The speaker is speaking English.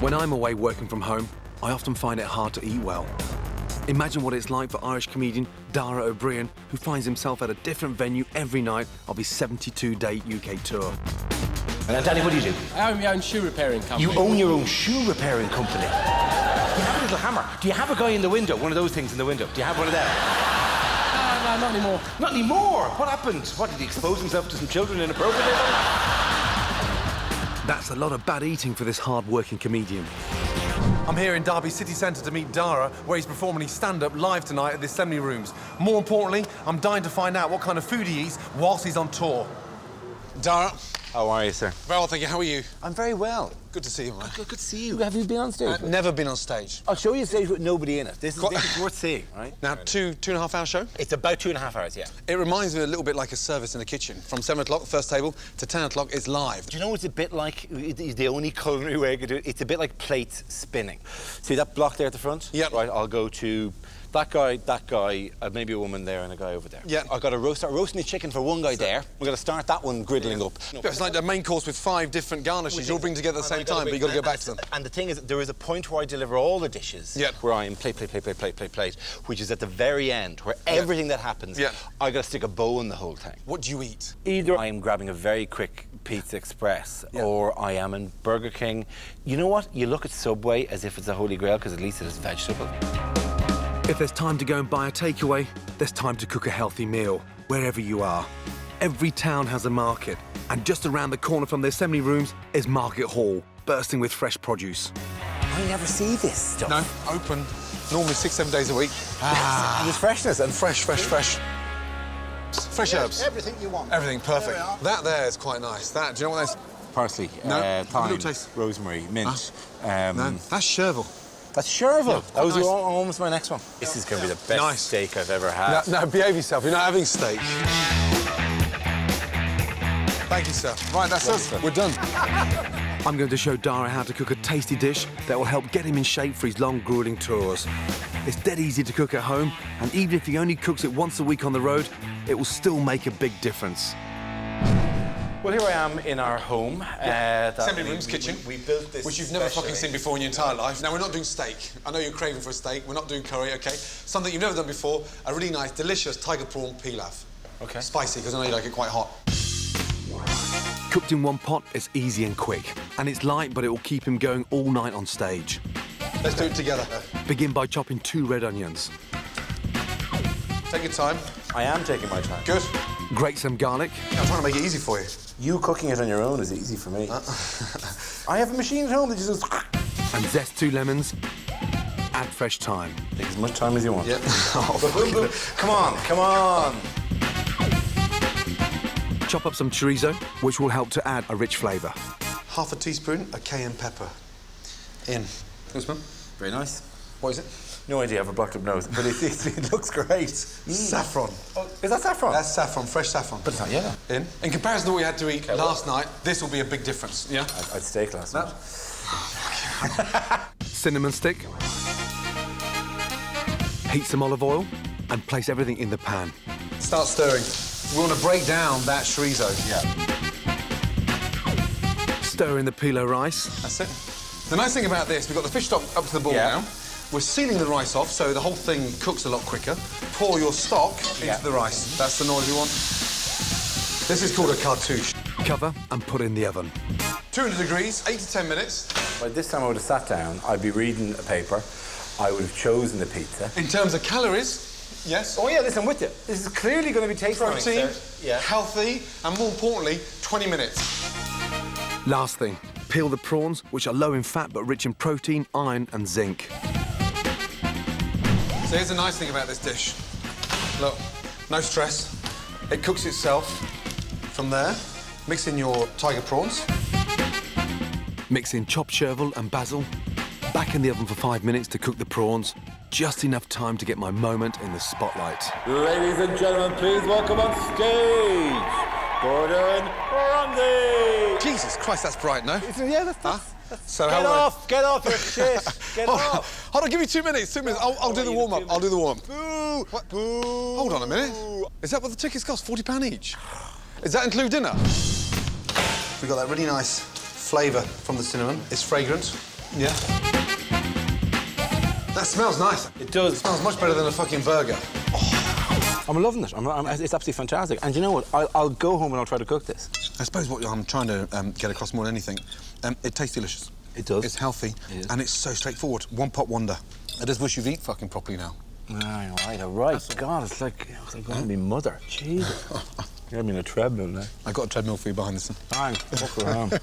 When I'm away working from home, I often find it hard to eat well. Imagine what it's like for Irish comedian Dara, who finds himself at a different venue every night of his 72-day UK tour. And Danny, what do you do? I own my own shoe repairing company. You own your own shoe repairing company? You have a little hammer. Do you have a guy in the window? One of those things in the window. Do you have one of them? No, not anymore. Not anymore? What happened? What, did he expose himself to some children inappropriately? That's a lot of bad eating for this hard-working comedian. I'm here in Derby city centre to meet Dara, where he's performing his stand-up live tonight at the Assembly Rooms. More importantly, I'm dying to find out what kind of food he eats whilst he's on tour. Dara. How are you, sir? Very well, thank you. How are you? I'm very well. Good to see you, man. Good to see you. Have you been on stage? Never been on stage. I'll show you a stage with nobody in it. This is worth seeing, right? Now, two and a half hour show? It's about 2.5 hours, yeah. It reminds me a little bit like a service in the kitchen. From 7 o'clock, first table, to 10 o'clock, it's live. Do you know it's a bit like, the only culinary way I could do it, it's a bit like plates spinning. See that block there at the front? Yeah. Right, I'll go to that guy, maybe a woman there and a guy over there. Yeah. I've got to roasting the chicken for one guy there. We're going to start that one griddling up. No. It's like a main course with 5 different garnishes you all bring together at the same time, but you've got to go back to them. And the thing is, there is a point where I deliver all the dishes, where I am plate, which is at the very end, where everything that happens, I got to stick a bow in the whole thing. What do you eat? Either I am grabbing a very quick Pizza Express, or I am in Burger King. You know what? You look at Subway as if it's a holy grail, because at least it is vegetable. If there's time to go and buy a takeaway, there's time to cook a healthy meal, wherever you are. Every town has a market, and just around the corner from the Assembly Rooms is Market Hall, bursting with fresh produce. I never see this stuff. No, open, normally 6-7 days a week. And there's freshness. And fresh. Fresh herbs. Everything you want. Everything, perfect. That there is quite nice. That, do you know what that is? Parsley, thyme, rosemary, mint. No, that's chervil. That's chervil. Yeah, that was nice. Almost my next one. This is going to be the best steak I've ever had. No, behave yourself. You're not having steak. Thank you, sir. Right, that's us. We're done. I'm going to show Dara how to cook a tasty dish that will help get him in shape for his long, grueling tours. It's dead easy to cook at home, and even if he only cooks it once a week on the road, it will still make a big difference. Well, here I am in our home. Assembly Rooms kitchen. We built this, which you've never fucking seen before in your entire life. Now, we're not doing steak. I know you're craving for a steak. We're not doing curry, OK? Something you've never done before, a really nice, delicious tiger prawn pilaf. OK. Spicy, because I know you like it quite hot. Cooked in one pot, it's easy and quick. And it's light, but it will keep him going all night on stage. Let's do it together. Begin by chopping 2 red onions. Take your time. I am taking my time. Good. Grate some garlic. I'm trying to make it easy for you. You cooking it on your own is easy for me. I have a machine at home that just goes... And zest 2 lemons. Add fresh thyme. Take as much time as you want. Yep. Come on. Chop up some chorizo, which will help to add a rich flavour. Half a teaspoon of cayenne pepper. In. This one? Very nice. What is it? No idea, I have a blocked up nose, but it looks great. Saffron. Oh, is that saffron? That's saffron, fresh saffron. But it's not yellow. In comparison to what we had to eat last night, this will be a big difference, yeah? I had steak last night. Cinnamon stick. Heat some olive oil and place everything in the pan. Start stirring. We want to break down that chorizo. Yeah. Stir in the pilau rice. That's it. The nice thing about this, we've got the fish stock up to the boil now. We're sealing the rice off, so the whole thing cooks a lot quicker. Pour your stock into the rice. That's the noise we want. This is called a cartouche. Cover and put in the oven. 200 degrees, 8 to 10 minutes. By this time I would have sat down, I'd be reading a paper, I would have chosen the pizza. In terms of calories, yes. Oh yeah, listen, with you. This is clearly going to be tasty. Protein, healthy, and more importantly, 20 minutes. Last thing, peel the prawns, which are low in fat but rich in protein, iron and zinc. So here's the nice thing about this dish. Look, no stress. It cooks itself. From there, mix in your tiger prawns. Mix in chopped chervil and basil. Back in the oven for 5 minutes to cook the prawns. Just enough time to get my moment in the spotlight. Ladies and gentlemen, please welcome on stage, Gordon Ramsay. Jesus Christ, that's bright, no? Yeah, that's So get off your shit. Get off. Hold on, give me 2 minutes. 2 minutes. I'll do the warm-up. I'll do the warm-up. Boo! What? Boo! Hold on a minute. Is that what the tickets cost? £40 each? Does that include dinner? We've got that really nice flavour from the cinnamon. It's fragrant. Yeah. That smells nice. It does. It smells much better than a fucking burger. I'm loving it. It's absolutely fantastic. And you know what? I'll go home and I'll try to cook this. I suppose what I'm trying to get across more than anything, it tastes delicious. It does. It's healthy, and it's so straightforward. One pot wonder. I just wish you'd eat fucking properly now. All right. God, it's like going to be mother. Jesus. You're having a treadmill now. I got a treadmill for you behind this one. Thanks. Fuck around.